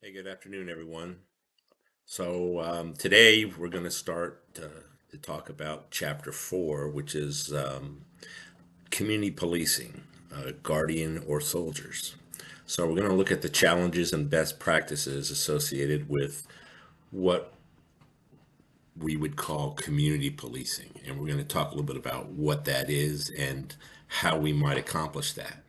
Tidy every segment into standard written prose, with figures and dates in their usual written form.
Hey, good afternoon, everyone. Today we're going to start to talk about Chapter 4, which is community policing, guardian or soldiers. So, we're going to look at the challenges and best practices associated with what we would call community policing. And we're going to talk a little bit about what that is and how we might accomplish that.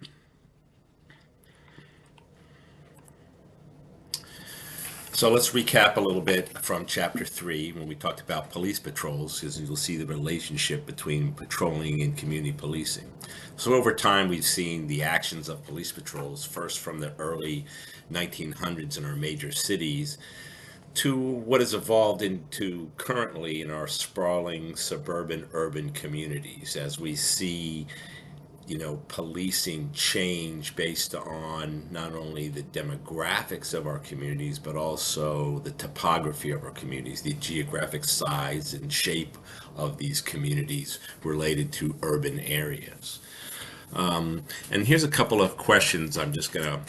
So let's recap a little bit from chapter 3 when we talked about police patrols, because you'll see the relationship between patrolling and community policing. So over time, we've seen the actions of police patrols, first from the early 1900s in our major cities to what has evolved into currently in our sprawling suburban urban communities as we see policing change based on not only the demographics of our communities, but also the topography of our communities, the geographic size and shape of these communities related to urban areas. And here's a couple of questions I'm just going to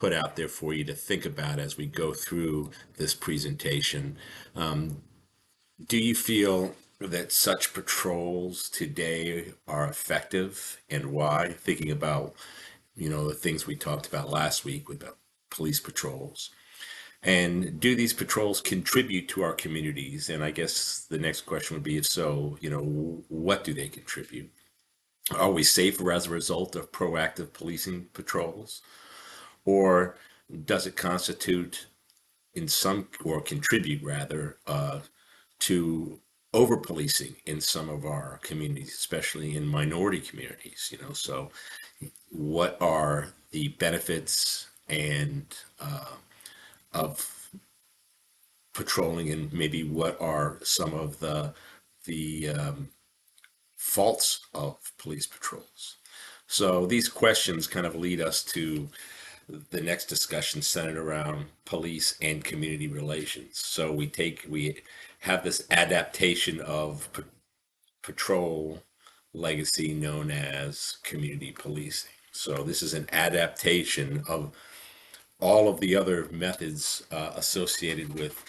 put out there for you to think about as we go through this presentation. Do you feel that such patrols today are effective and why? Thinking about, the things we talked about last week with the police patrols. And do these patrols contribute to our communities? And I guess the next question would be if so, what do they contribute? Are we safer as a result of proactive policing patrols? Or does it constitute in some, or contribute rather, to over policing in some of our communities, especially in minority communities, so what are the benefits and of patrolling, and maybe what are some of the faults of police patrols? So these questions kind of lead us to the next discussion centered around police and community relations. So we have this adaptation of patrol legacy known as community policing. So this is an adaptation of all of the other methods associated with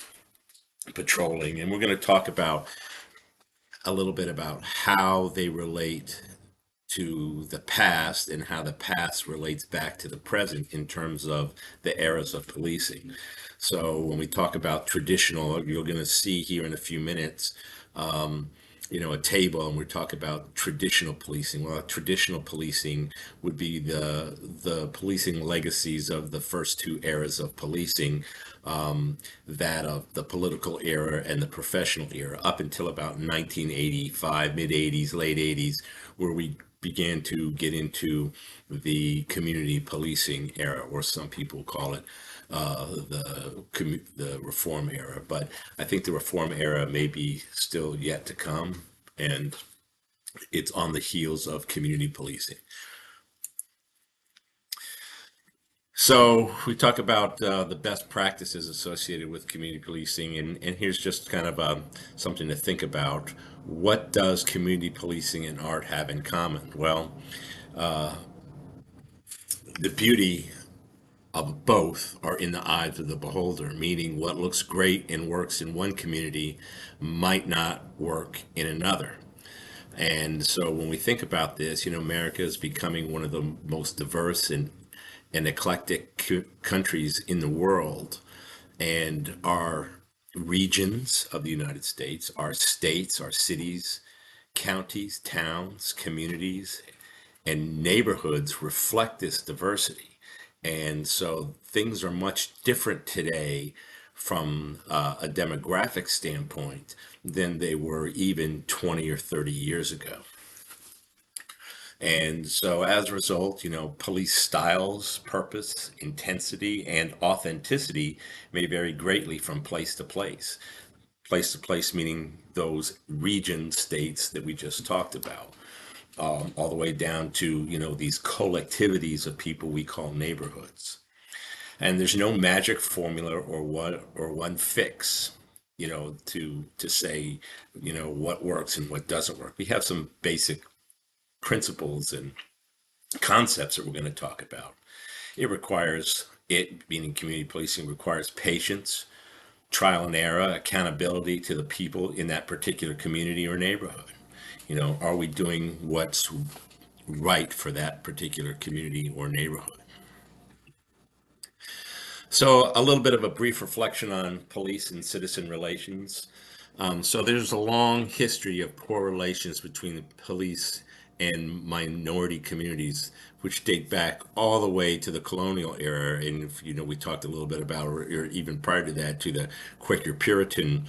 patrolling, and we're going to talk about a little bit about how they relate to the past and how the past relates back to the present in terms of the eras of policing. So when we talk about traditional, you're going to see here in a few minutes, a table, and we're talking about traditional policing. Well, traditional policing would be the policing legacies of the first two eras of policing, that of the political era and the professional era, up until about 1985, mid 80s, late 80s, where we began to get into the community policing era, or some people call it the reform era. But I think the reform era may be still yet to come, and it's on the heels of community policing. So we talk about the best practices associated with community policing, and here's just kind of something to think about. What does community policing and art have in common? Well, the beauty of both are in the eyes of the beholder, meaning what looks great and works in one community might not work in another. And so when we think about this, America is becoming one of the most diverse and eclectic countries in the world. And our regions of the United States, our cities, counties, towns, communities, and neighborhoods reflect this diversity. And so things are much different today from a demographic standpoint than they were even 20 or 30 years ago. And so as a result, police styles, purpose, intensity, and authenticity may vary greatly from place to place. Place to place meaning those region states that we just talked about, all the way down to, these collectivities of people we call neighborhoods. And there's no magic formula or one fix, to say, what works and what doesn't work. We have some basic principles and concepts that we're going to talk about. It requires It, meaning community policing, requires patience, trial and error, accountability to the people in that particular community or neighborhood. Are we doing what's right for that particular community or neighborhood? So, a little bit of a brief reflection on police and citizen relations. So, there's a long history of poor relations between the police and minority communities, which date back all the way to the colonial era. And, we talked a little bit about, or even prior to that, to the Quaker Puritan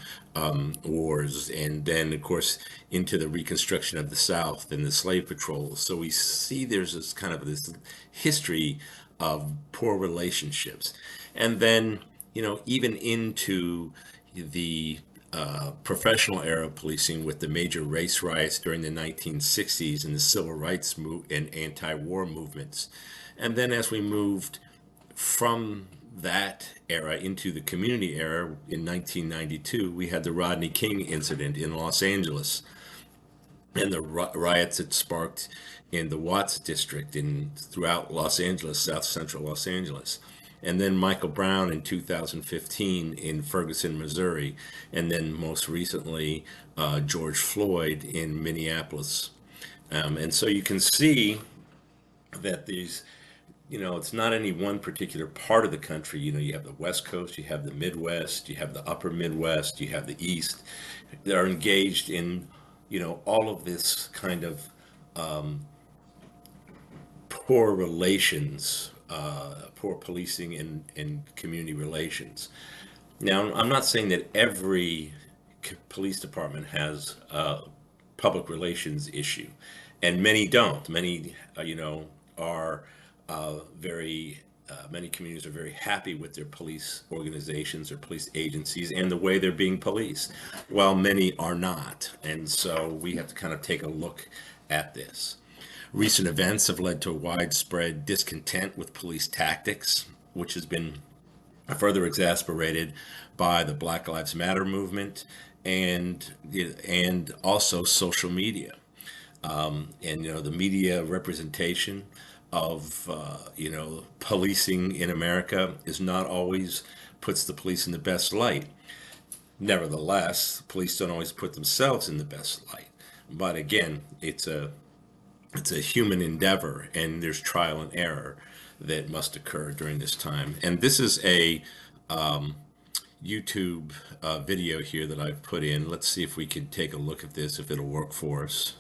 wars, and then, of course, into the Reconstruction of the South and the slave patrols. So, we see there's this kind of this history of poor relationships. And then, even into the professional era of policing with the major race riots during the 1960s and the civil rights and anti-war movements. And then as we moved from that era into the community era in 1992, we had the Rodney King incident in Los Angeles and the riots it sparked in the Watts district in throughout Los Angeles, South Central Los Angeles. And then Michael Brown in 2015 in Ferguson, Missouri, and then most recently George Floyd in Minneapolis. And so you can see that it's not any one particular part of the country. You have the West Coast, you have the Midwest, you have the Upper Midwest, you have the East. They're engaged in, all of this kind of poor relations, poor policing and community relations. Now, I'm not saying that every police department has a public relations issue, and many don't. Many, are very, many communities are very happy with their police organizations or police agencies and the way they're being policed, while many are not. And so we have to kind of take a look at this. Recent events have led to widespread discontent with police tactics, which has been further exacerbated by the Black Lives Matter movement and also social media. And the media representation of policing in America is not always puts the police in the best light. Nevertheless, police don't always put themselves in the best light. But again, it's a human endeavor, and there's trial and error that must occur during this time. And this is a YouTube video here that I've put in. Let's see if we can take a look at this, if it'll work for us.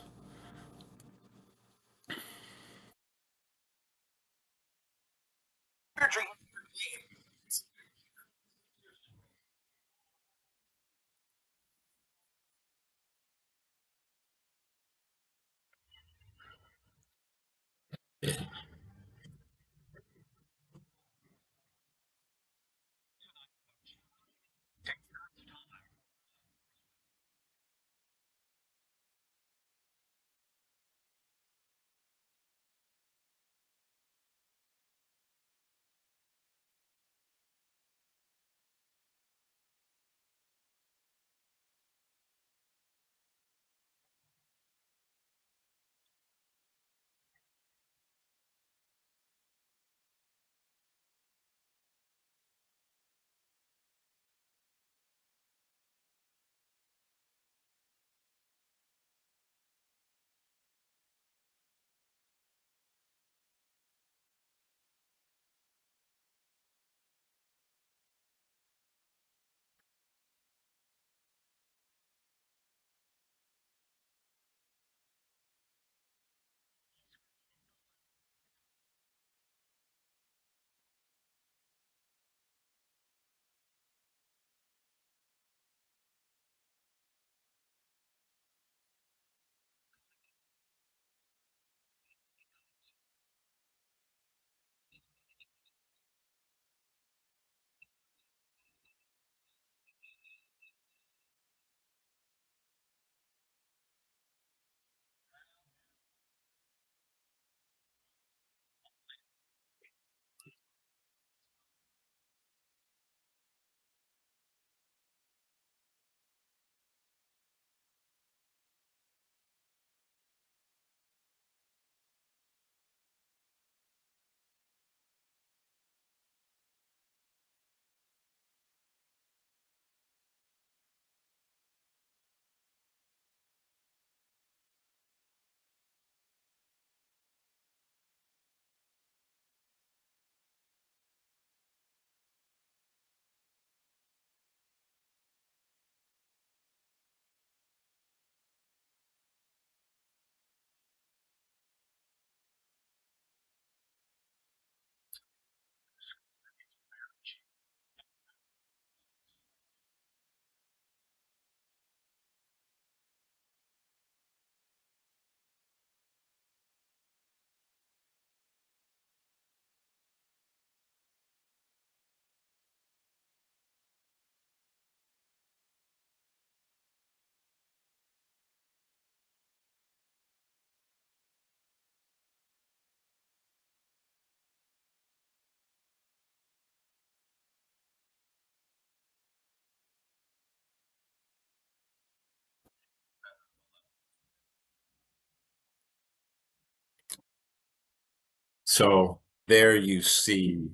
So there you see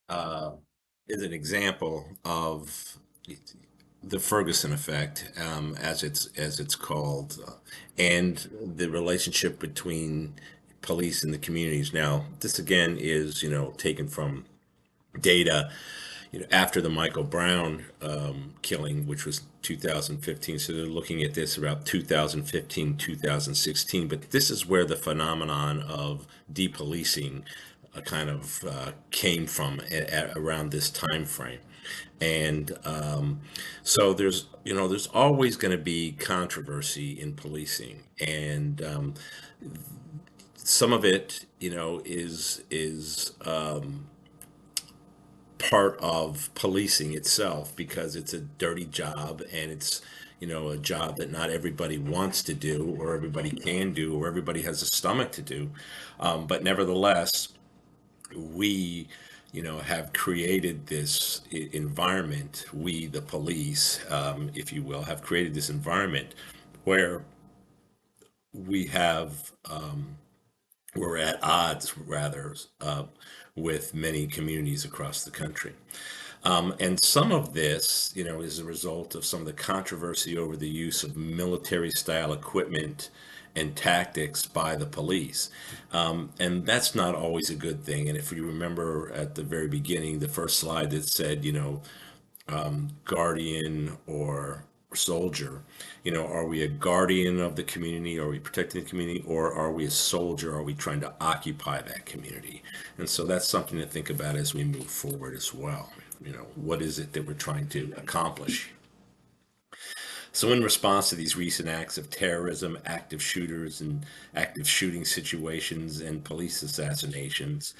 uh, is an example of the Ferguson effect, as it's called, and the relationship between police and the communities. Now, this again is taken from data after the Michael Brown killing, which was 2015. So they're looking at this about 2015, 2016. But this is where the phenomenon of depolicing kind of came from around this time frame. And so there's always going to be controversy in policing, and some of it, is part of policing itself because it's a dirty job, and it's a job that not everybody wants to do, or everybody can do, or everybody has a stomach to do. But nevertheless, we have created this environment. We, the police, if you will, have created this environment where we have we're at odds, rather, with many communities across the country. And some of this, is a result of some of the controversy over the use of military style equipment and tactics by the police. And that's not always a good thing. And if you remember at the very beginning, the first slide that said, guardian or soldier, are we a guardian of the community? Are we protecting the community? Or are we a soldier? Are we trying to occupy that community? And so that's something to think about as we move forward as well. What is it that we're trying to accomplish? So, in response to these recent acts of terrorism, active shooters, and active shooting situations, and police assassinations,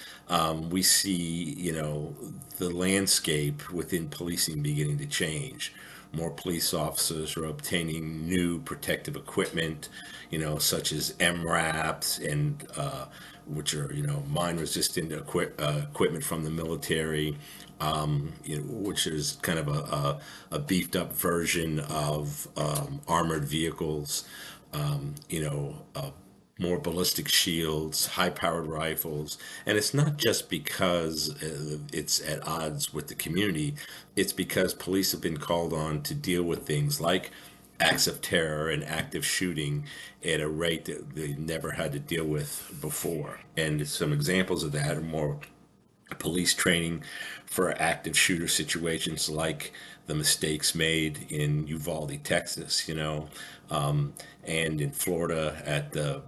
we see, the landscape within policing beginning to change. More police officers are obtaining new protective equipment, such as MRAPs, and which are mine-resistant equipment from the military, which is kind of a beefed up version of armored vehicles, more ballistic shields, high powered rifles. And it's not just because it's at odds with the community, it's because police have been called on to deal with things like acts of terror and active shooting at a rate that they never had to deal with before. And some examples of that are more police training for active shooter situations, like the mistakes made in Uvalde, Texas, and in Florida at the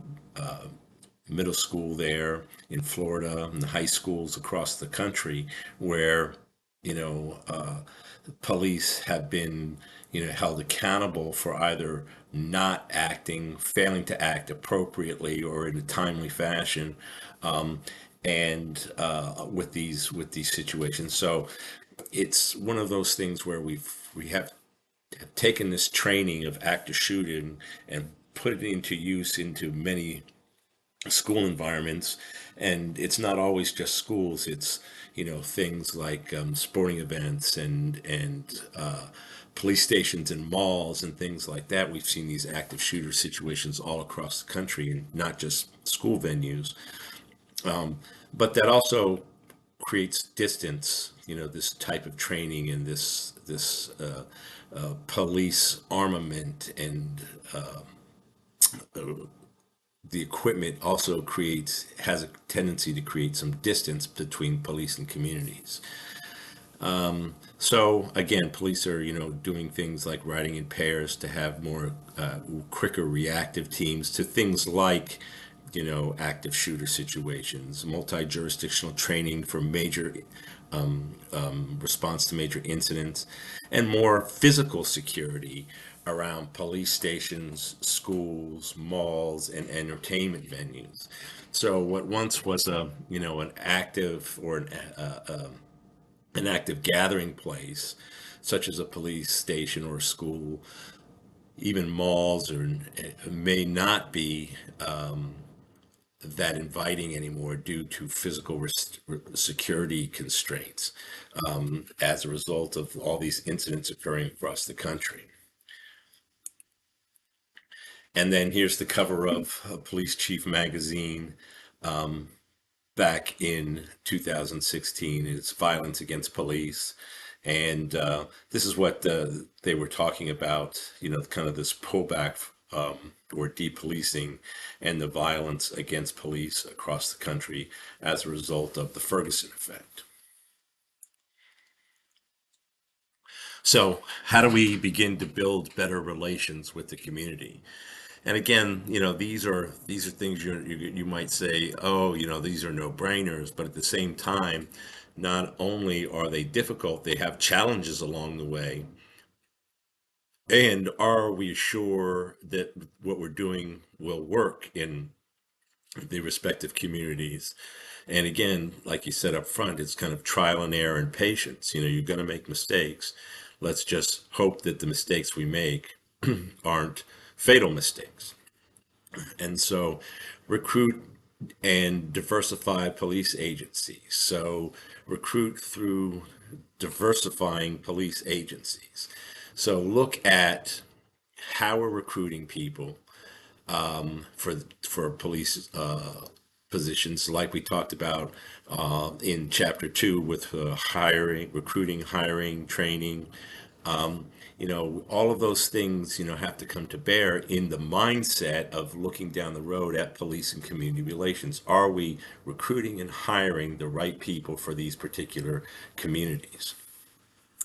middle school there in Florida, and the high schools across the country, where you know uh, police have been held accountable for either not acting, failing to act appropriately or in a timely fashion, um, and with these situations. So it's one of those things where we have taken this training of active shooting and put it into use into many school environments. And it's not always just schools, it's things like sporting events, and police stations and malls and things like that. We've seen these active shooter situations all across the country, and not just school venues. But that also creates distance, this type of training, and this police armament, and the equipment also has a tendency to create some distance between police and communities. So again, police are doing things like riding in pairs to have more quicker reactive teams to things like active shooter situations, multi-jurisdictional training for major response to major incidents, and more physical security around police stations, schools, malls, and entertainment venues. So what once was an active or an active gathering place, such as a police station or a school, even malls, or may not be that inviting anymore due to physical security constraints, as a result of all these incidents occurring across the country. And then here's the cover of Police Chief magazine. back in 2016. It's violence against police. And this is what they were talking about, kind of this pullback or depolicing and the violence against police across the country as a result of the Ferguson effect. So, how do we begin to build better relations with the community? And again, these are things you might say, oh, these are no-brainers, but at the same time, not only are they difficult, they have challenges along the way. And are we sure that what we're doing will work in the respective communities? And again, like you said up front, it's kind of trial and error and patience. You're going to make mistakes. Let's just hope that the mistakes we make aren't fatal mistakes. And so recruit and diversify police agencies. So recruit through diversifying police agencies. So look at how we're recruiting people for police positions, like we talked about in chapter 2 with hiring, recruiting, hiring, training. All of those things, have to come to bear in the mindset of looking down the road at police and community relations. Are we recruiting and hiring the right people for these particular communities?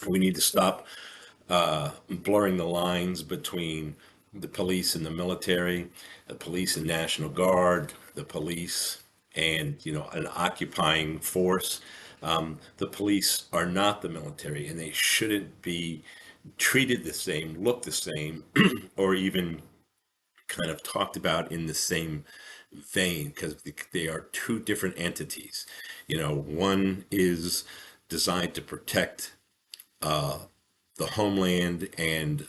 We need to stop blurring the lines between the police and the military, the police and National Guard, the police and an occupying force. The police are not the military, and they shouldn't be treated the same, look the same, or even kind of talked about in the same vein because they are two different entities. One is designed to protect the homeland and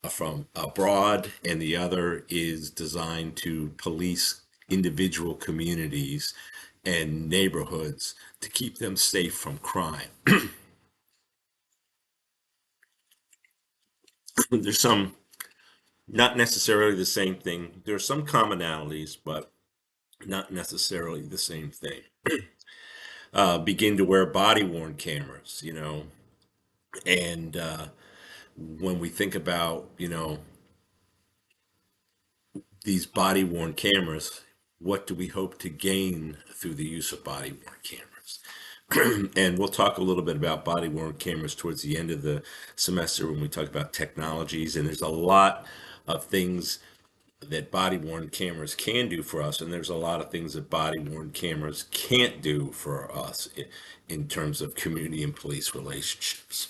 from abroad, and the other is designed to police individual communities and neighborhoods to keep them safe from crime. There's some, not necessarily the same thing. There are some commonalities, but not necessarily the same thing. Begin to wear body worn cameras, and when we think about, these body worn cameras, what do we hope to gain through the use of body worn cameras? And we'll talk a little bit about body worn cameras towards the end of the semester when we talk about technologies. And there's a lot of things that body worn cameras can do for us, and there's a lot of things that body worn cameras can't do for us in terms of community and police relationships.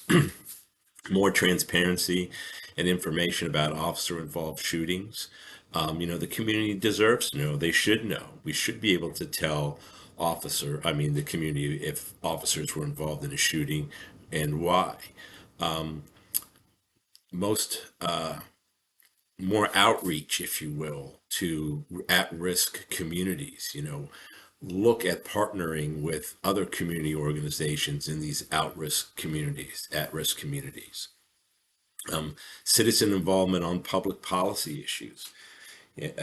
More transparency and information about officer involved shootings. The community deserves to know. They should know. We should be able to tell the community, if officers were involved in a shooting and why. Most more outreach, if you will, to at-risk communities. Look at partnering with other community organizations in these at-risk communities. Citizen involvement on public policy issues.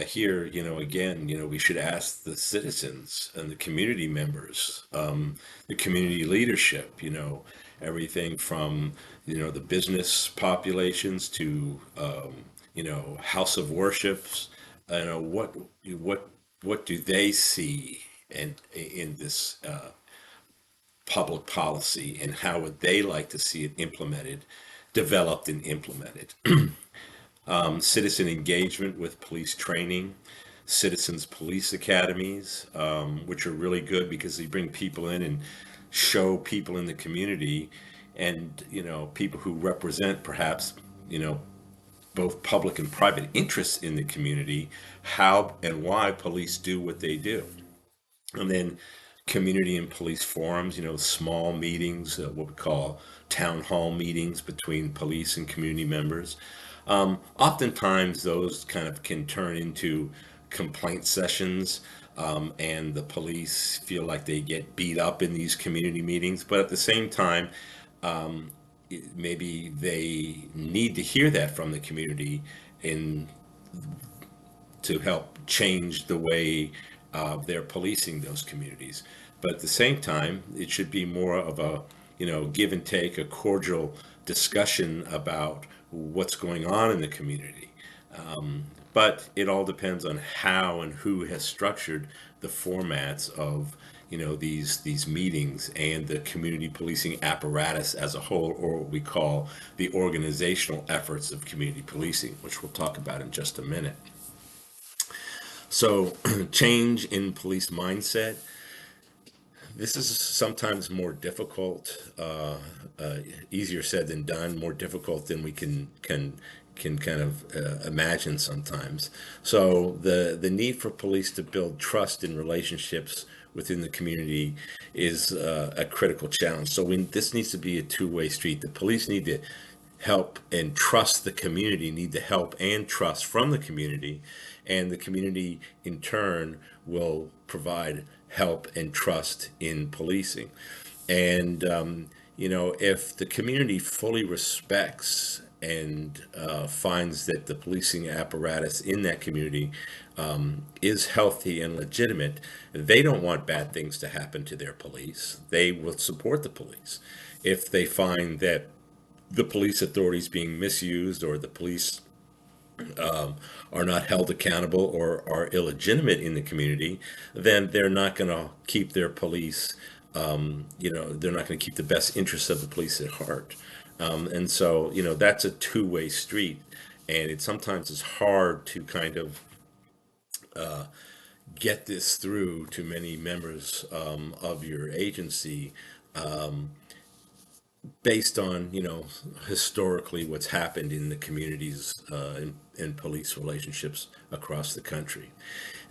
Here, again, we should ask the citizens and the community members, the community leadership, everything from, the business populations to, house of worships, what do they see and in this public policy, and how would they like to see it implemented, developed and implemented? Citizen engagement with police training, citizens police academies, which are really good because they bring people in and show people in the community and people who represent perhaps both public and private interests in the community, how and why police do what they do. And then community and police forums, small meetings, what we call town hall meetings between police and community members. Oftentimes, those kind of can turn into complaint sessions, and the police feel like they get beat up in these community meetings. But at the same time, maybe they need to hear that from the community in to help change the way they're policing those communities. But at the same time, it should be more of a, give and take, a cordial discussion about what's going on in the community. But it all depends on how and who has structured the formats of, these meetings and the community policing apparatus as a whole, or what we call the organizational efforts of community policing, which we'll talk about in just a minute. So, change in police mindset. This is sometimes more difficult, easier said than done, more difficult than we can kind of imagine sometimes. So the need for police to build trust in relationships within the community is a critical challenge. So this needs to be a two-way street. The police need to help and trust the community, need the help and trust from the community, and the community in turn will provide help and trust in policing. And if the community fully respects and finds that the policing apparatus in that community is healthy and legitimate, they don't want bad things to happen to their police. They will support the police. If they find that the police authorities being misused, or the police are not held accountable or are illegitimate in the community, then they're not going to keep their police, they're not going to keep the best interests of the police at heart. And so, that's a two-way street. And it sometimes is hard to kind of get this through to many members of your agency, based on, historically what's happened in the communities in police relationships across the country.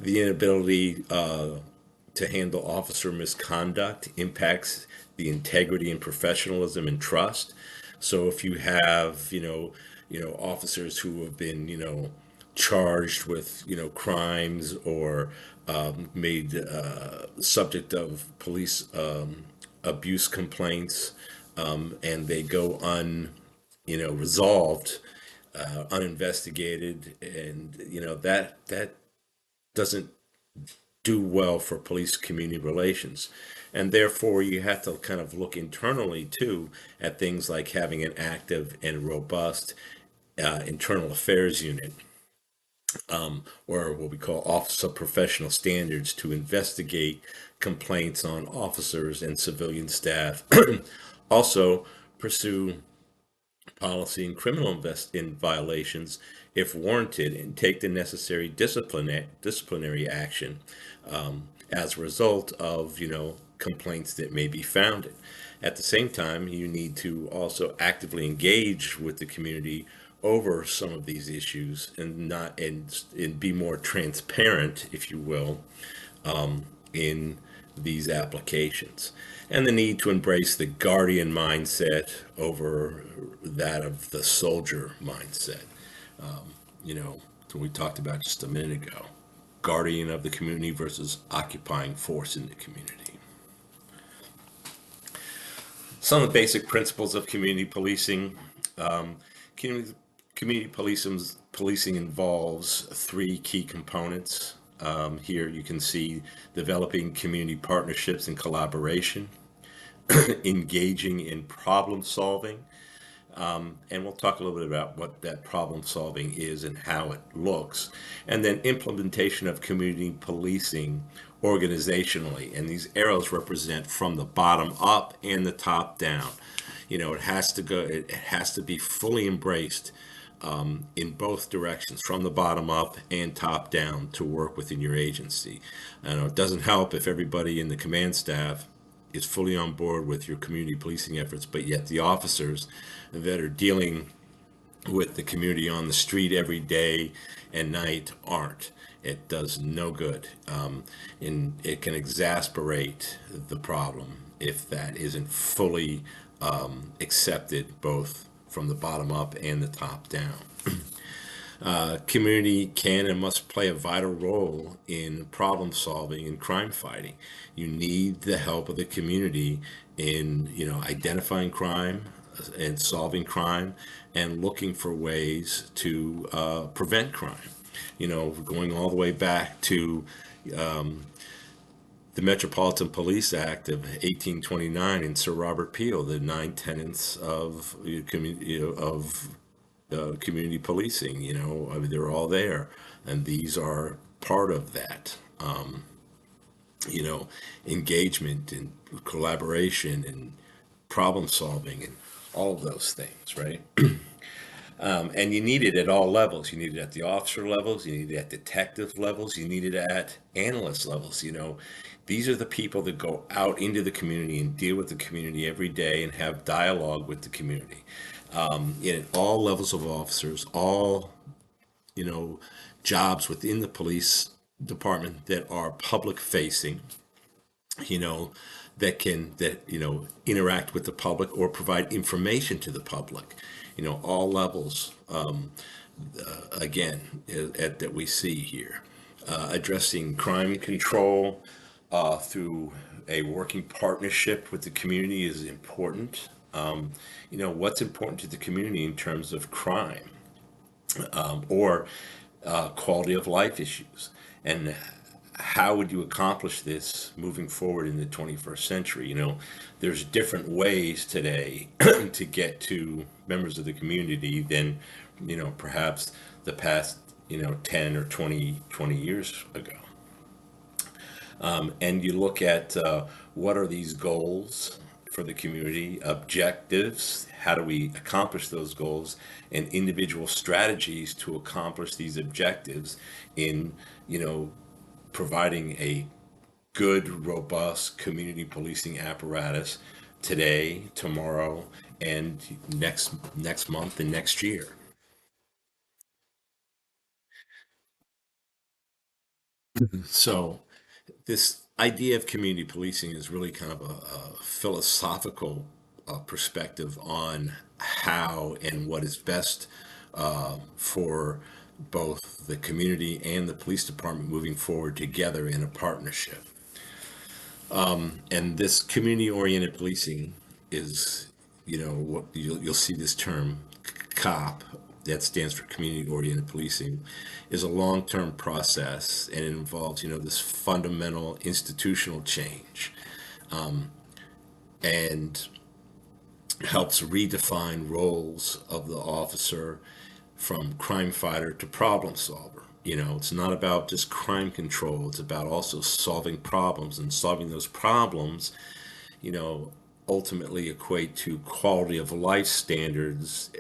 The inability to handle officer misconduct impacts the integrity and professionalism and trust. So if you have, officers who have been, charged with, crimes, or made subject of police abuse complaints, and they go resolved, uninvestigated, and that doesn't do well for police community relations. And therefore, you have to kind of look internally too at things like having an active and robust internal affairs unit, or what we call Office of Professional Standards, to investigate complaints on officers and civilian staff. Also, pursue policy and criminal in violations if warranted, and take the necessary disciplinary action as a result of complaints that may be founded. At the same time, you need to also actively engage with the community over some of these issues, and not and be more transparent, if you will, in these applications. And the need to embrace the guardian mindset over that of the soldier mindset. So we talked about just a minute ago, guardian of the community versus occupying force in the community. Some of the basic principles of community policing. Community policing involves three key components. Here you can see developing community partnerships and collaboration, engaging in problem solving, and we'll talk a little bit about what that problem solving is and how it looks, and then implementation of community policing organizationally. And these arrows represent from the bottom up and the top down. It has to be fully embraced in both directions, from the bottom up and top down, to work within your agency. I know it doesn't help if everybody in the command staff is fully on board with your community policing efforts, but yet the officers that are dealing with the community on the street every day and night aren't. It does no good. And it can exasperate the problem if that isn't fully accepted, both from the bottom up and the top down. Community can and must play a vital role in problem solving and crime fighting. You need the help of the community in, identifying crime and solving crime, and looking for ways to prevent crime. Going all the way back to, the Metropolitan Police Act of 1829 and Sir Robert Peel, the nine tenets of community policing. I mean, they're all there, and these are part of that. You know, engagement and collaboration and problem solving and all of those things, right? And you need it at all levels. You need it at the officer levels, you need it at detective levels, you need it at analyst levels. These are the people that go out into the community and deal with the community every day and have dialogue with the community. In all levels of officers, all, you know, jobs within the police department that are public facing, you know, that interact with the public or provide information to the public. All levels, again, that we see here. Addressing crime control through a working partnership with the community is important. What's important to the community in terms of crime, or quality of life issues, and how would you accomplish this moving forward in the 21st century? There's different ways today to get to members of the community than, perhaps the past, 10 or 20 years ago. And you look at what are these goals for the community, objectives, how do we accomplish those goals, and individual strategies to accomplish these objectives in, providing a good, robust community policing apparatus today, tomorrow, and next month and next year. So this idea of community policing is really kind of a philosophical perspective on how and what is best for both the community and the police department moving forward together in a partnership. And this community-oriented policing is, what you'll see this term COP, that stands for community-oriented policing, is a long-term process, and it involves, this fundamental institutional change, and helps redefine roles of the officer from crime fighter to problem solver. It's not about just crime control, it's about also solving problems, and solving those problems, you know, ultimately equate to quality of life standards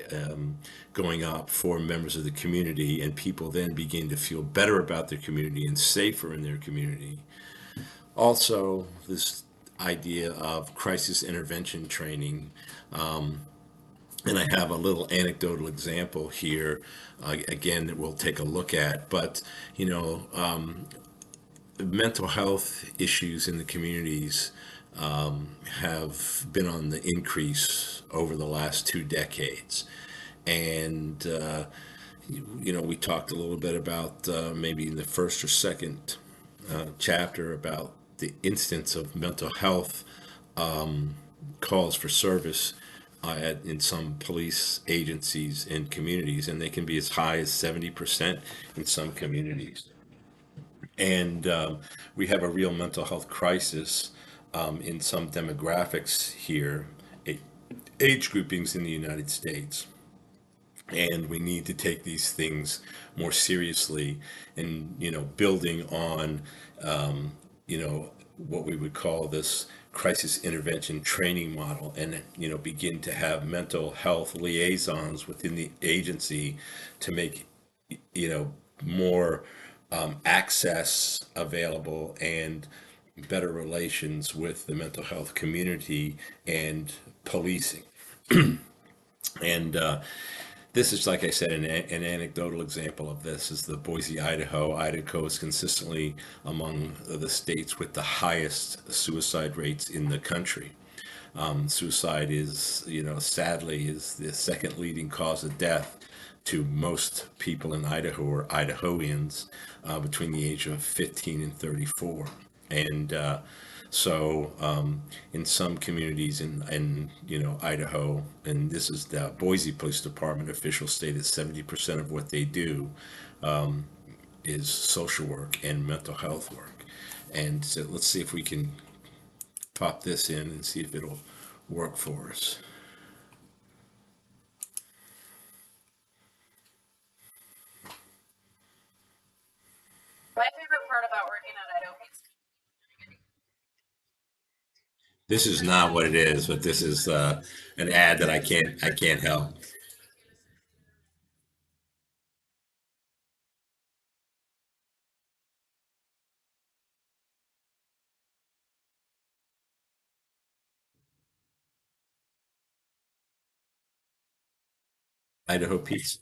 going up for members of the community, and people then begin to feel better about their community and safer in their community. Also, this idea of crisis intervention training. And I have a little anecdotal example here, again, that we'll take a look at. But, mental health issues in the communities have been on the increase over the last 2 decades. And, we talked a little bit about maybe in the first or second chapter about the instance of mental health calls for service in some police agencies and communities, and they can be as high as 70% in some communities. And we have a real mental health crisis in some demographics here, a- age groupings in the United States. And we need to take these things more seriously, and building on what we would call this crisis intervention training model, and begin to have mental health liaisons within the agency to make more access available and better relations with the mental health community and policing. And this is, like I said, an anecdotal example of this is the Boise, Idaho. Idaho is consistently among the states with the highest suicide rates in the country. Suicide is, sadly, is the second leading cause of death to most people in Idaho, or Idahoans, between the age of 15 and 34. And in some communities in Idaho, and this is the Boise Police Department official stated 70% of what they do is social work and mental health work. And so let's see if we can pop this in and see if it'll work for us. This is not what it is, but this is an ad that I can't help. Idaho Pizza.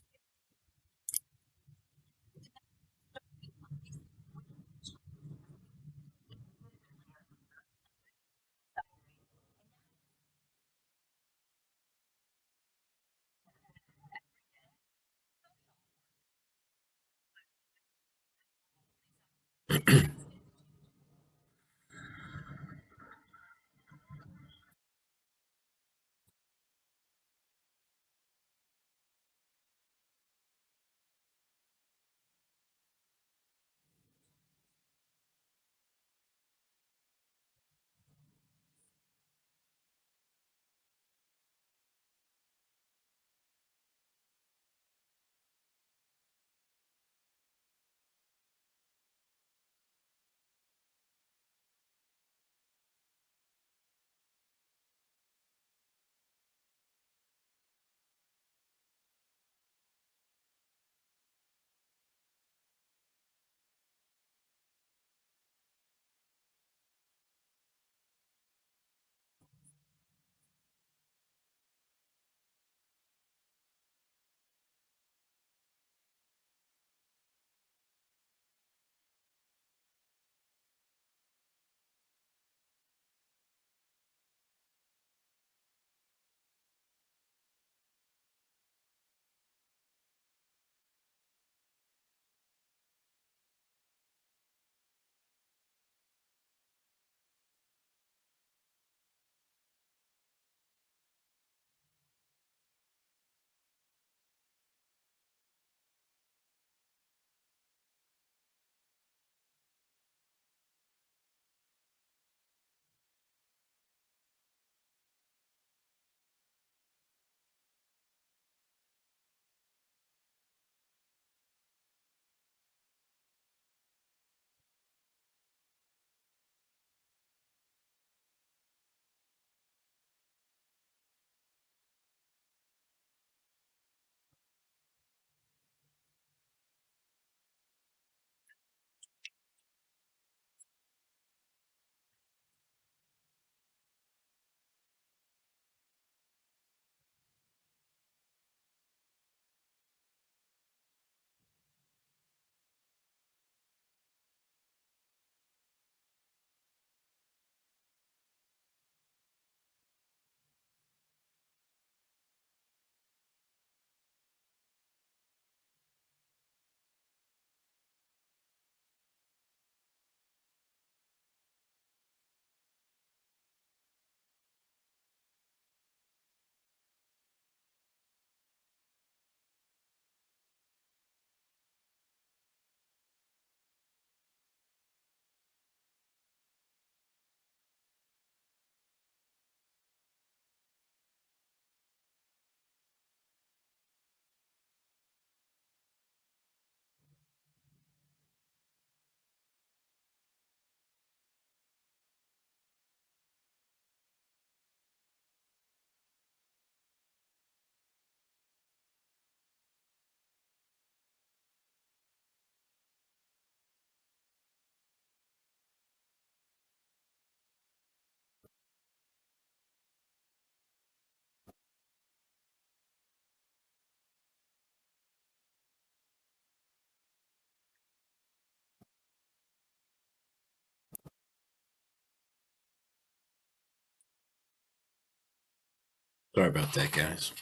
Sorry about that, guys.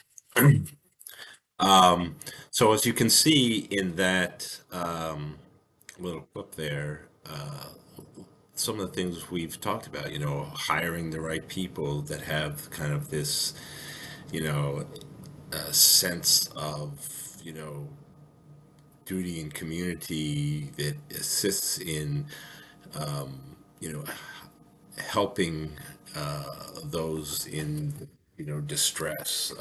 Um, so as you can see in that little clip there, some of the things we've talked about, hiring the right people that have kind of this, you know, sense of, duty and community that assists in you know, helping those in distress.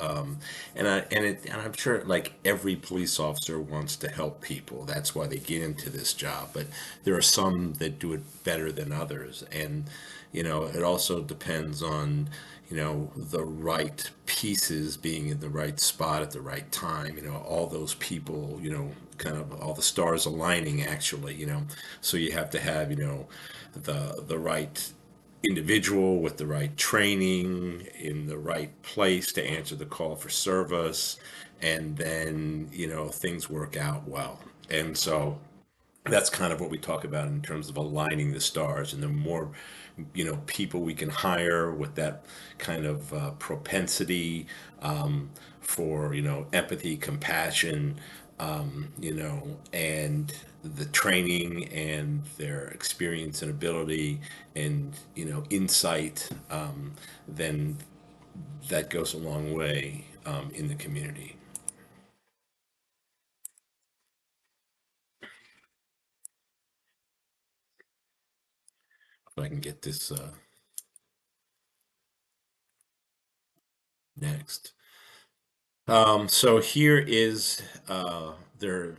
And I'm sure like every police officer wants to help people. That's why they get into this job. But there are some that do it better than others, and it also depends on the right pieces being in the right spot at the right time. All those people. Kind of all the stars aligning actually. So you have to have the right individual with the right training in the right place to answer the call for service, and then things work out well. And so that's kind of what we talk about in terms of aligning the stars. And the more people we can hire with that kind of propensity for empathy, compassion, and the training and their experience and ability and insight, then that goes a long way in the community. If I can get this next. So here is there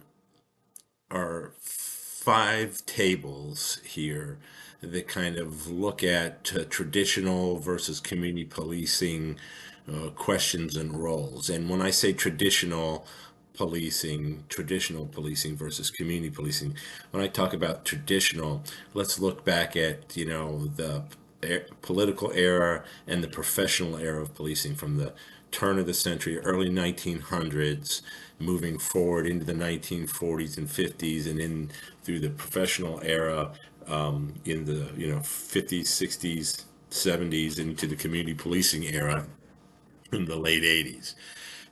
are five tables here that kind of look at traditional versus community policing questions and roles. And when I say traditional policing versus community policing, when I talk about traditional, let's look back at, the political era and the professional era of policing from the turn of the century, early 1900s, moving forward into the 1940s and 50s, and in through the professional era in the 50s, 60s, 70s, into the community policing era in the late 80s.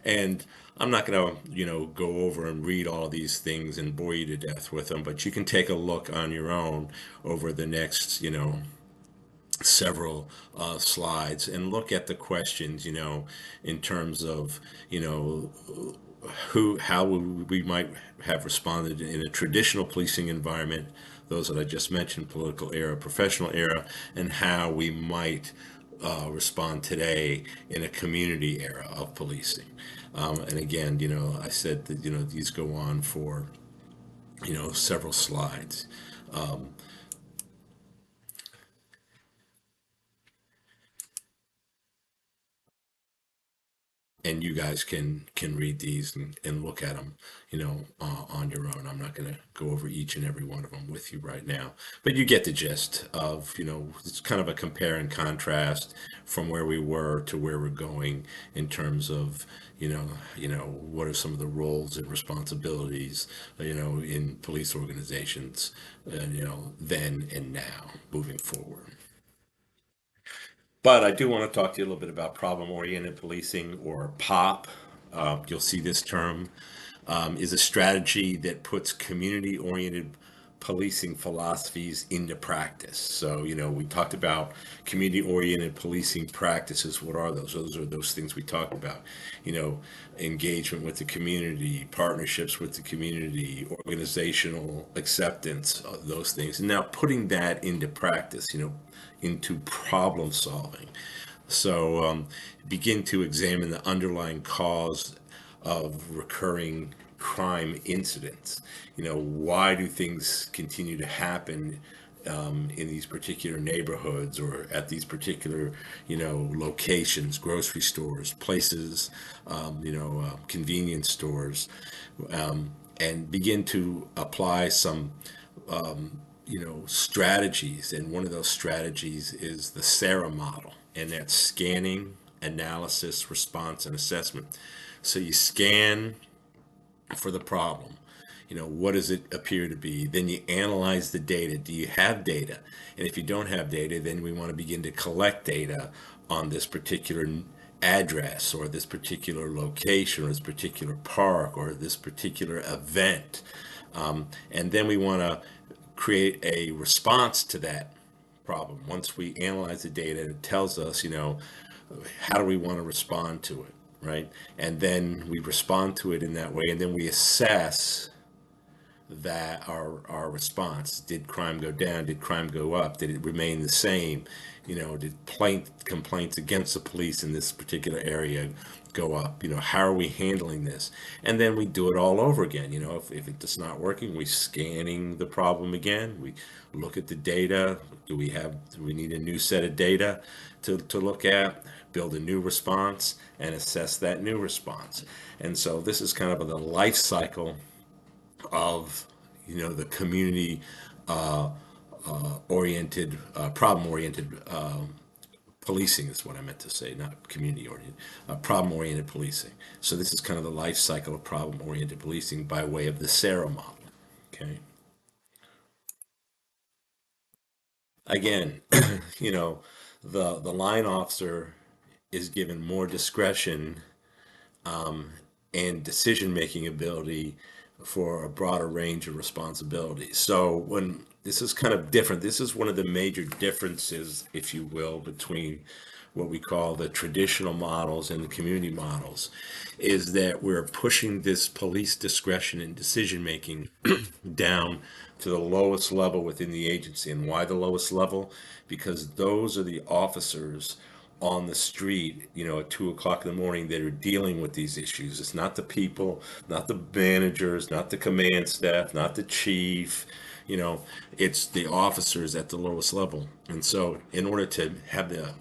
And I'm not going to, go over and read all these things and bore you to death with them, but you can take a look on your own over the next, several slides and look at the questions, in terms of, how we might have responded in a traditional policing environment, those that I just mentioned, political era, professional era, and how we might respond today in a community era of policing. And again, I said that, these go on for, several slides. And you guys can read these and look at them on your own. I'm not going to go over each and every one of them with you right now, but you get the gist of it's kind of a compare and contrast from where we were to where we're going in terms of what are some of the roles and responsibilities in police organizations, then and now moving forward. But I do want to talk to you a little bit about problem-oriented policing, or POP. You'll see this term is a strategy that puts community-oriented policing philosophies into practice. So, we talked about community-oriented policing practices. What are those? Those are those things we talked about. Engagement with the community, partnerships with the community, organizational acceptance, those things. And now putting that into practice, into problem solving. So begin to examine the underlying cause of recurring crime incidents. Why do things continue to happen in these particular neighborhoods or at these particular, locations, grocery stores, places, convenience stores, and begin to apply some strategies. And one of those strategies is the Sarah model, and that's scanning, analysis, response, and assessment. So you scan for the problem. What does it appear to be? Then you analyze the data. Do you have data? And if you don't have data, then we want to begin to collect data on this particular address or this particular location or this particular park or this particular event. And then we want to create a response to that problem. Once we analyze the data, it tells us, how do we want to respond to it, right? And then we respond to it in that way, and then we assess that our response. Did crime go down? Did crime go up? Did it remain the same? Did complaints against the police in this particular area go up? How are we handling this? And then we do it all over again. If it's not working, we scanning the problem again. We look at the data. Do we need a new set of data to look at? Build a new response and assess that new response. And so this is kind of the life cycle of the community oriented problem oriented policing is what I meant to say, not community oriented, problem oriented policing. So this is kind of the life cycle of problem oriented policing by way of the Sarah model. Okay. Again, you know, the line officer is given more discretion and decision making ability for a broader range of responsibilities. So when this is kind of different, this is one of the major differences, if you will, between what we call the traditional models and the community models, is that we're pushing this police discretion and decision making down to the lowest level within the agency. And why the lowest level? Because those are the officers on the street, at 2 o'clock in the morning that are dealing with these issues. It's not the people, not the managers, not the command staff, not the chief. It's the officers at the lowest level. And so, in order to have the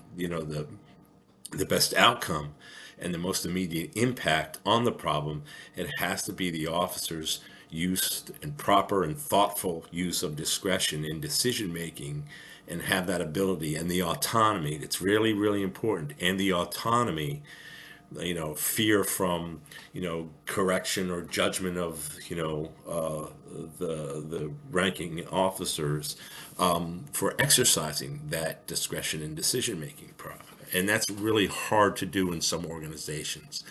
best outcome and the most immediate impact on the problem, it has to be the officers' use and proper and thoughtful use of discretion in decision making, and have that ability and the autonomy. It's really, really important. And the autonomy, fear from, correction or judgment of, the ranking officers for exercising that discretion in decision making. And that's really hard to do in some organizations.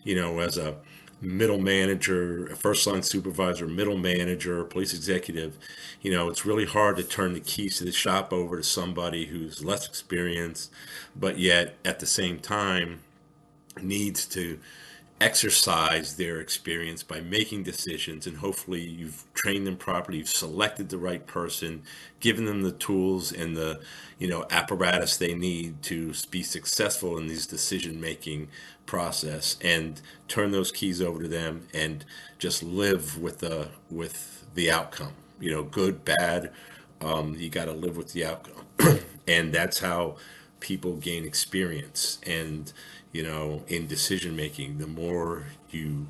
As a middle manager, a first line supervisor, middle manager, police executive, it's really hard to turn the keys to the shop over to somebody who's less experienced, but yet at the same time needs to exercise their experience by making decisions. And hopefully you've trained them properly, you've selected the right person, given them the tools and the apparatus they need to be successful in these decision making process, and turn those keys over to them and just live with the outcome. Good, bad, you got to live with the outcome. And that's how people gain experience. And in decision making, the more you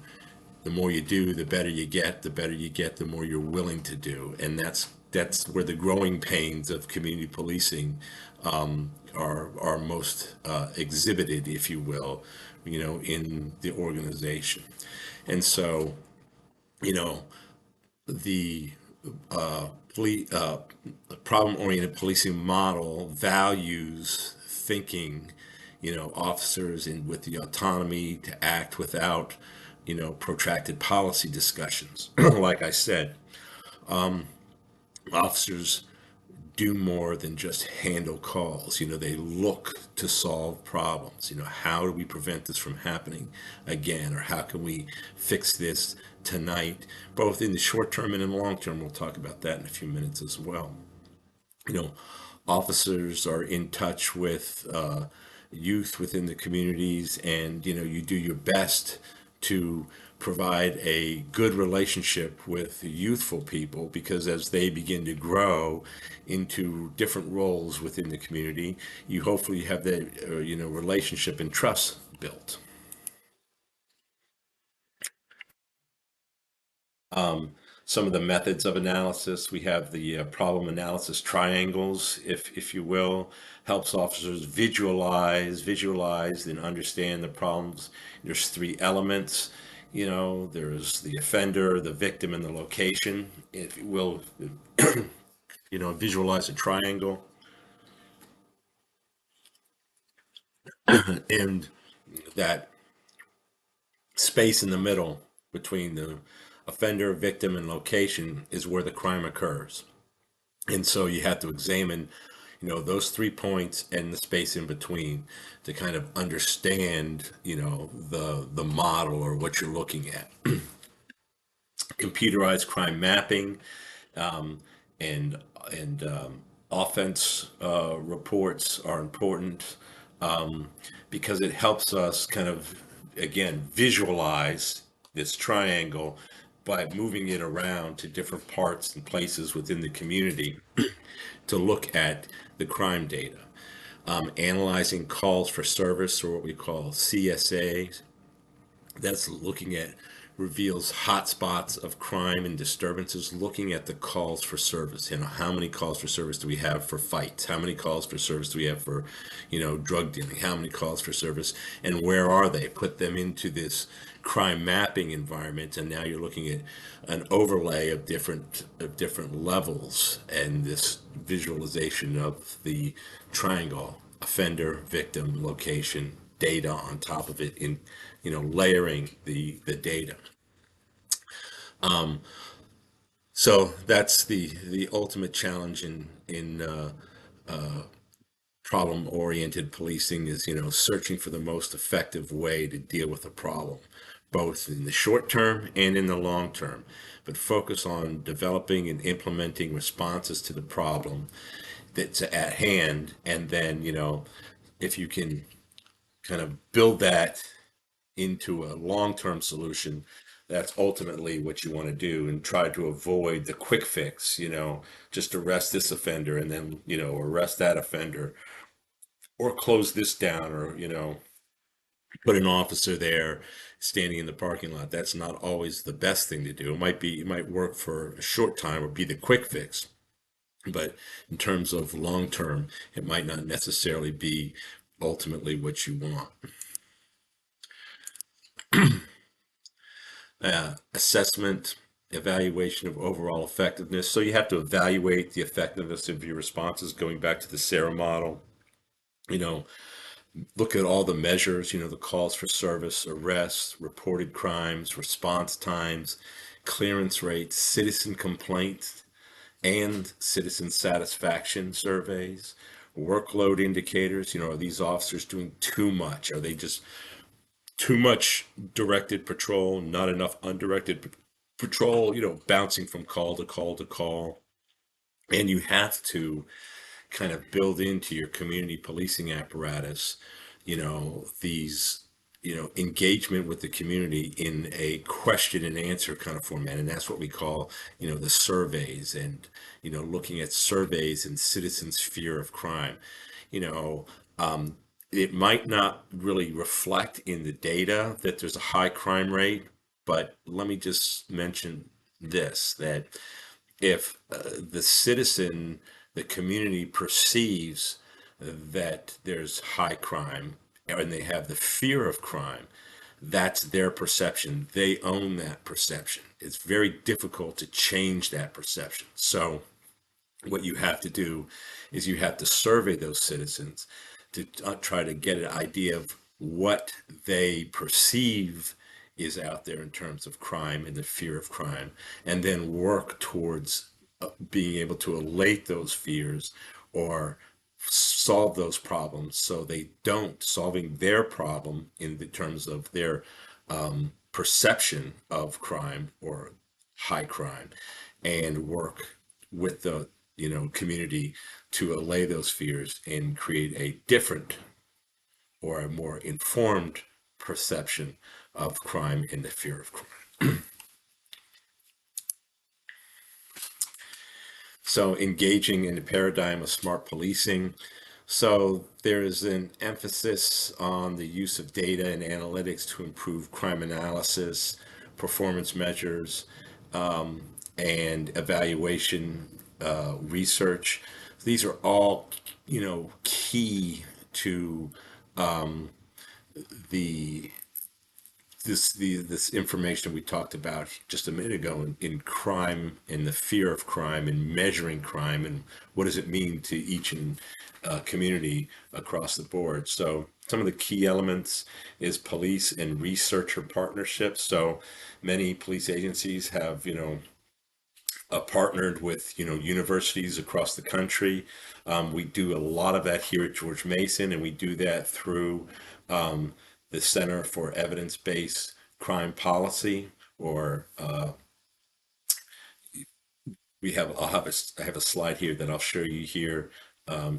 do, the better you get. The better you get, the more you're willing to do. And that's where the growing pains of community policing are most exhibited, if you will, in the organization. And so, you know, the problem-oriented policing model values thinking, officers in with the autonomy to act without, protracted policy discussions. Like I said, officers do more than just handle calls. They look to solve problems. How do we prevent this from happening again? Or how can we fix this tonight, both in the short term and in the long term? We'll talk about that in a few minutes as well. You know, Officers are in touch with youth within the communities, and you do your best to provide a good relationship with youthful people, because as they begin to grow into different roles within the community, you hopefully have that relationship and trust built. Some of the methods of analysis, we have the problem analysis triangles, if you will, helps officers visualize and understand the problems. There's three elements. There's the offender, the victim, and the location. If you will, visualize a triangle, and that space in the middle between the offender, victim, and location is where the crime occurs. And so you have to examine, those 3 points and the space in between to kind of understand, the model or what you're looking at. Computerized crime mapping, um, and offense reports are important, um, because it helps us kind of, again, visualize this triangle by moving it around to different parts and places within the community to look at the crime data. Analyzing calls for service, or what we call CSA, that's looking at, reveals hotspots of crime and disturbances, looking at the calls for service. How many calls for service do we have for fights? How many calls for service do we have for, drug dealing? How many calls for service, and where are they? Put them into this crime mapping environment, and now you're looking at an overlay of different levels, and this visualization of the triangle: offender, victim, location, data on top of it, in layering the data. So that's the ultimate challenge in problem oriented policing, is searching for the most effective way to deal with a problem, both in the short term and in the long term, but focus on developing and implementing responses to the problem that's at hand. And then, if you can kind of build that into a long-term solution, that's ultimately what you want to do, and try to avoid the quick fix, just arrest this offender and then, arrest that offender, or close this down, or, put an officer there standing in the parking lot. That's not always the best thing to do. It might work for a short time or be the quick fix, but in terms of long term, it might not necessarily be ultimately what you want. Assessment, evaluation of overall effectiveness. So you have to evaluate the effectiveness of your responses, going back to the Sarah model. You know, look at all the measures, the calls for service, arrests, reported crimes, response times, clearance rates, citizen complaints, and citizen satisfaction surveys, workload indicators. Are these officers doing too much? Are they just too much directed patrol, not enough undirected patrol, bouncing from call to call to call? And you have to kind of build into your community policing apparatus, these, engagement with the community in a question and answer kind of format. And that's what we call, the surveys, and, looking at surveys and citizens' fear of crime. You know, um, it might not really reflect in the data that there's a high crime rate, but let me just mention this: that if the citizen, the community perceives that there's high crime, and they have the fear of crime, that's their perception. They own that perception. It's very difficult to change that perception. So what you have to do is you have to survey those citizens to try to get an idea of what they perceive is out there in terms of crime and the fear of crime, and then work towards being able to allay those fears, or solve those problems, so they don't, solving their problem in the terms of their perception of crime or high crime, and work with the community to allay those fears and create a different, or a more informed perception of crime and the fear of crime. So engaging in the paradigm of smart policing. So there is an emphasis on the use of data and analytics to improve crime analysis, performance measures, and evaluation research. These are all, key to the this information we talked about just a minute ago, in crime and the fear of crime, and measuring crime, and what does it mean to each community across the board. So some of the key elements is police and researcher partnerships. So many police agencies have, partnered with, universities across the country. We do a lot of that here at George Mason, and we do that through the Center for Evidence-Based Crime Policy, or I have a slide here that I'll show you here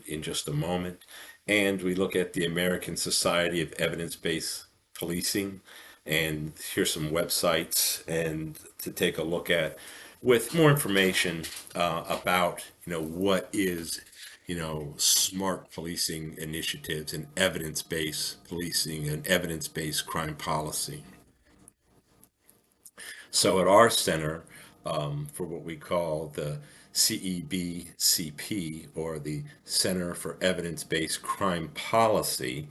in just a moment. And we look at the American Society of Evidence-Based Policing, and here's some websites and to take a look at with more information about, what is, smart policing initiatives and evidence-based policing and evidence-based crime policy. So at our center, for what we call the CEBCP, or the Center for Evidence-Based Crime Policy,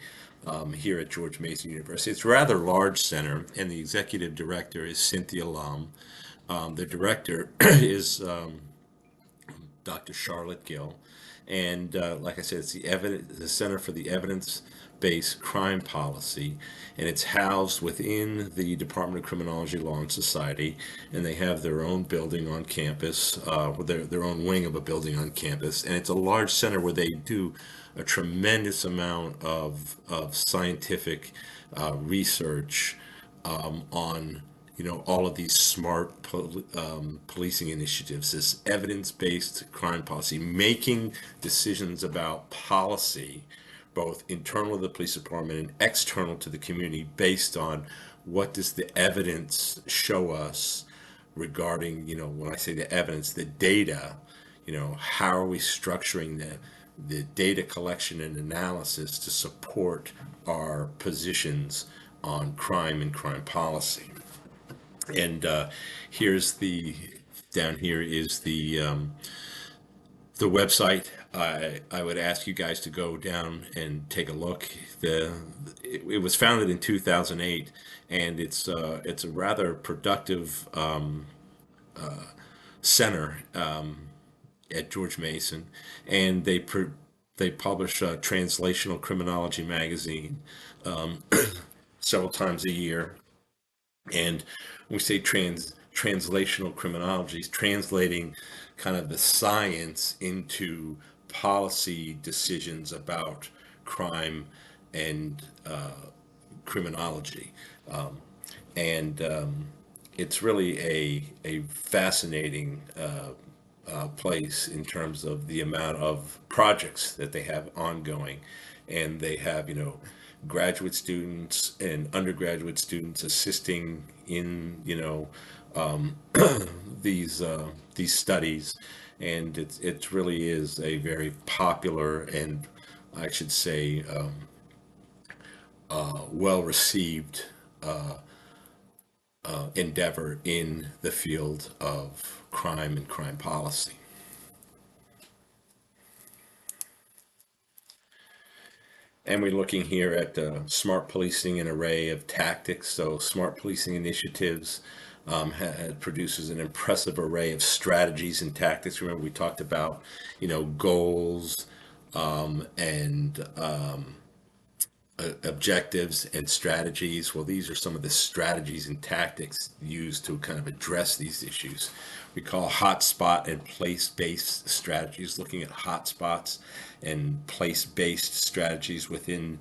here at George Mason University. It's a rather large center, and the executive director is Cynthia Lum. The director is Dr. Charlotte Gill. And like I said, it's the Center for the Evidence-Based Crime Policy, and it's housed within the Department of Criminology Law and Society, and they have their own building on campus, their own wing of a building on campus, and it's a large center where they do a tremendous amount of scientific research on all of these smart policing initiatives, this evidence-based crime policy, making decisions about policy, both internal to the police department and external to the community, based on what does the evidence show us regarding, when I say the evidence, the data, how are we structuring the data collection and analysis to support our positions on crime and crime policy. And here's down here is the website. I would ask you guys to go down and take a look. It was founded in 2008, and it's a rather productive center at George Mason, and they publish a translational criminology magazine several times a year. And when we say translational criminology, is translating kind of the science into policy decisions about crime and criminology. And it's really a fascinating place in terms of the amount of projects that they have ongoing. And they have, graduate students and undergraduate students assisting in, these studies, and it really is a very popular and, I should say, well received endeavor in the field of crime and crime policy. And we're looking here at smart policing, an array of tactics. So smart policing initiatives produces an impressive array of strategies and tactics. Remember, we talked about, goals and objectives and strategies. Well, these are some of the strategies and tactics used to kind of address these issues. We call hotspot and place-based strategies, looking at hotspots and place-based strategies within,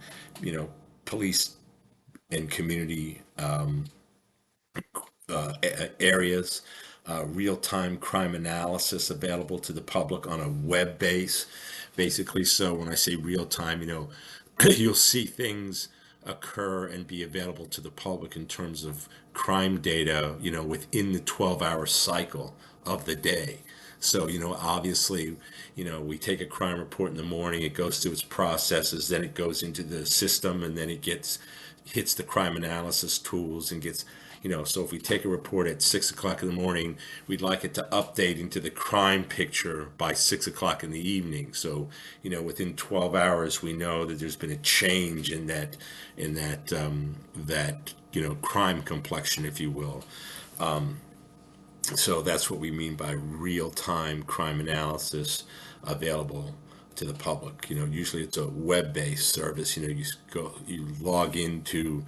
police and community areas. Real-time crime analysis available to the public on a web base, basically. So when I say real-time, you'll see things occur and be available to the public in terms of crime data, within the 12-hour cycle of the day. So, obviously, we take a crime report in the morning, it goes through its processes, then it goes into the system, and then it hits the crime analysis tools and gets, so if we take a report at 6 o'clock in the morning, we'd like it to update into the crime picture by 6 o'clock in the evening. So, within 12 hours, we know that there's been a change in that crime complexion, if you will. So that's what we mean by real-time crime analysis available to the public. Usually it's a web-based service. You log into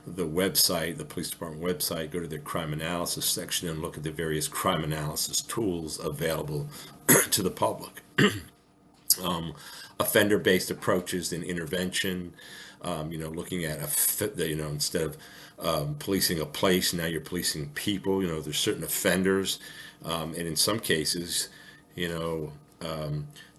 the website, the police department website, go to their crime analysis section and look at the various crime analysis tools available to the public. Offender-based approaches in intervention. looking at instead of policing a place, now you're policing people. There's certain offenders, and in some cases, you know,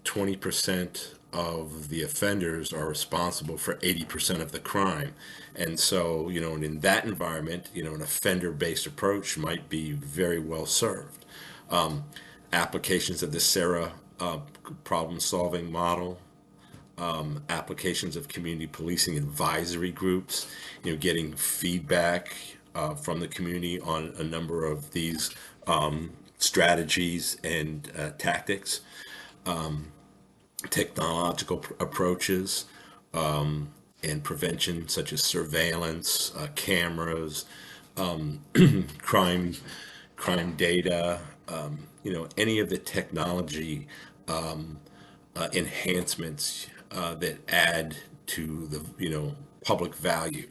20% of the offenders are responsible for 80% of the crime. And so, and in that environment, an offender-based approach might be very well served. Um, Applications of the SARA problem-solving model, applications of community policing advisory groups, getting feedback from the community on a number of these strategies and tactics, technological approaches, and prevention, such as surveillance, cameras, crime, crime data, any of the technology enhancements that add to the public value.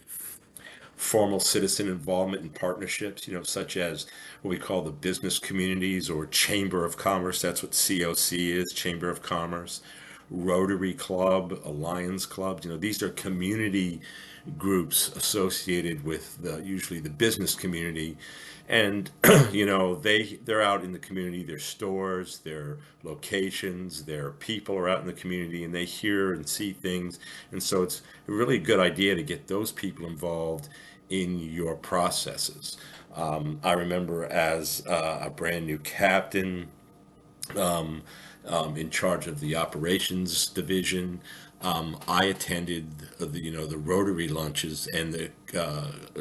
Formal citizen involvement in partnerships, such as what we call the business communities or Chamber of Commerce. That's what COC is, Chamber of Commerce. Rotary Club, Alliance Clubs. These are community groups associated with usually the business community, and they're out in the community. Their stores, their locations, their people are out in the community, and they hear and see things. And so it's a really good idea to get those people involved in your processes. I remember as a brand new captain, in charge of the operations division. I attended the Rotary lunches and the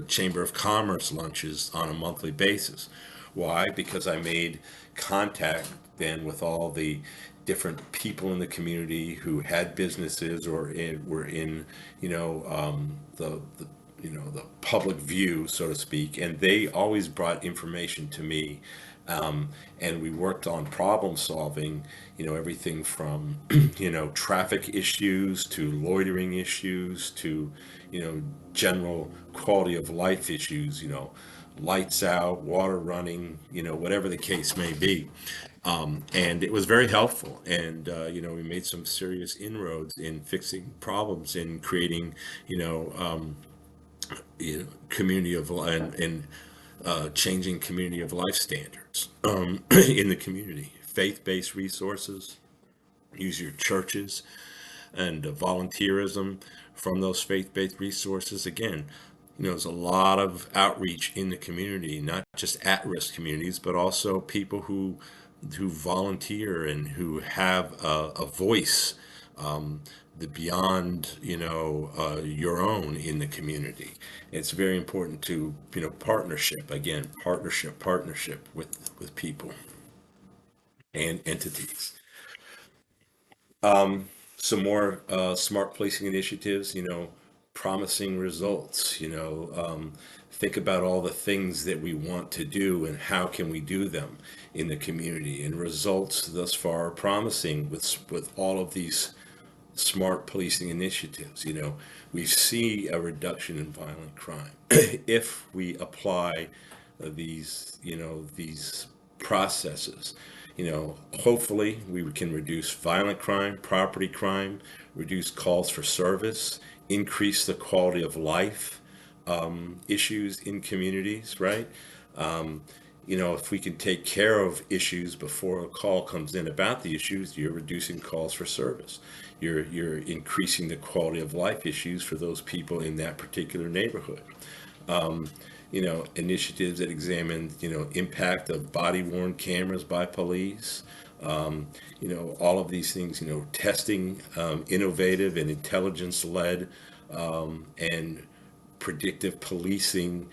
Chamber of Commerce lunches on a monthly basis. Why? Because I made contact then with all the different people in the community who had businesses or were in the public view, so to speak, and they always brought information to me. And we worked on problem solving, everything from, traffic issues to loitering issues to, general quality of life issues, lights out, water running, whatever the case may be. And it was very helpful. And, we made some serious inroads in fixing problems in creating, community of and changing community of life standards in the community. Faith-based resources, use your churches and volunteerism from those faith-based resources. Again, there's a lot of outreach in the community, not just at-risk communities, but also people who volunteer and who have a voice, the beyond your own in the community. It's very important to partnership, again, partnership with people and entities. Some more smart policing initiatives, promising results. Think about all the things that we want to do and how can we do them in the community. And results thus far are promising with all of these smart policing initiatives. We see a reduction in violent crime if we apply these processes. Hopefully we can reduce violent crime, property crime, reduce calls for service, increase the quality of life issues in communities, right? If we can take care of issues before a call comes in about the issues, you're reducing calls for service. You're increasing the quality of life issues for those people in that particular neighborhood. Initiatives that examine, impact of body-worn cameras by police, all of these things, testing, innovative and intelligence-led, and predictive policing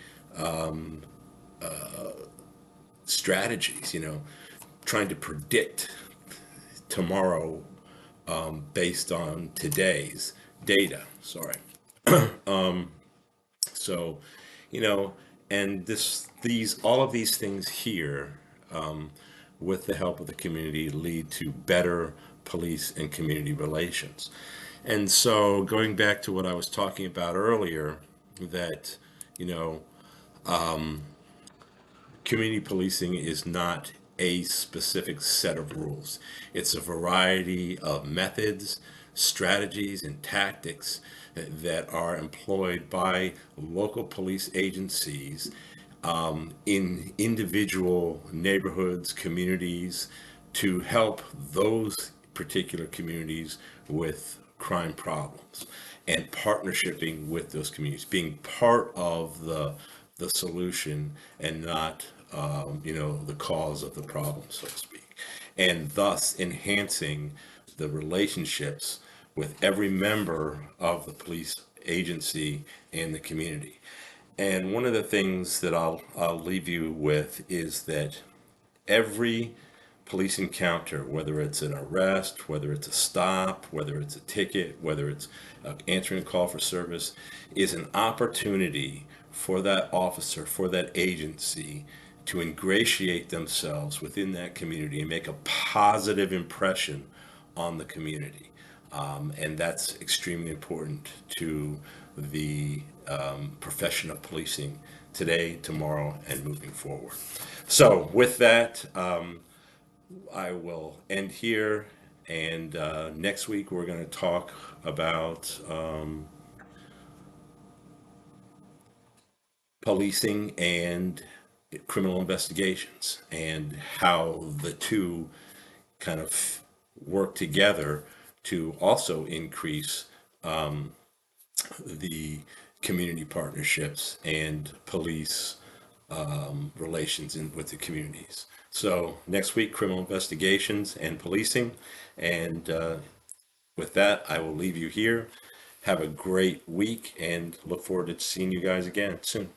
strategies, trying to predict tomorrow based on today's data. Sorry. So, and all of these things here, with the help of the community, lead to better police and community relations. And so, going back to what I was talking about earlier, that community policing is not a specific set of rules. It's a variety of methods, strategies, and tactics that are employed by local police agencies in individual neighborhoods, communities, to help those particular communities with crime problems, and partnershiping with those communities, being part of the solution and not the cause of the problem, so to speak, and thus enhancing the relationships with every member of the police agency and the community. And one of the things that I'll leave you with is that every police encounter, whether it's an arrest, whether it's a stop, whether it's a ticket, whether it's answering a call for service, is an opportunity for that officer, for that agency to ingratiate themselves within that community and make a positive impression on the community. And that's extremely important to the profession of policing today, tomorrow, and moving forward. So, with that, I will end here. And next week, we're going to talk about policing and criminal investigations and how the two kind of work together to also increase the community partnerships and police relations with the communities. So next week, criminal investigations and policing. And with that, I will leave you here. Have a great week and look forward to seeing you guys again soon.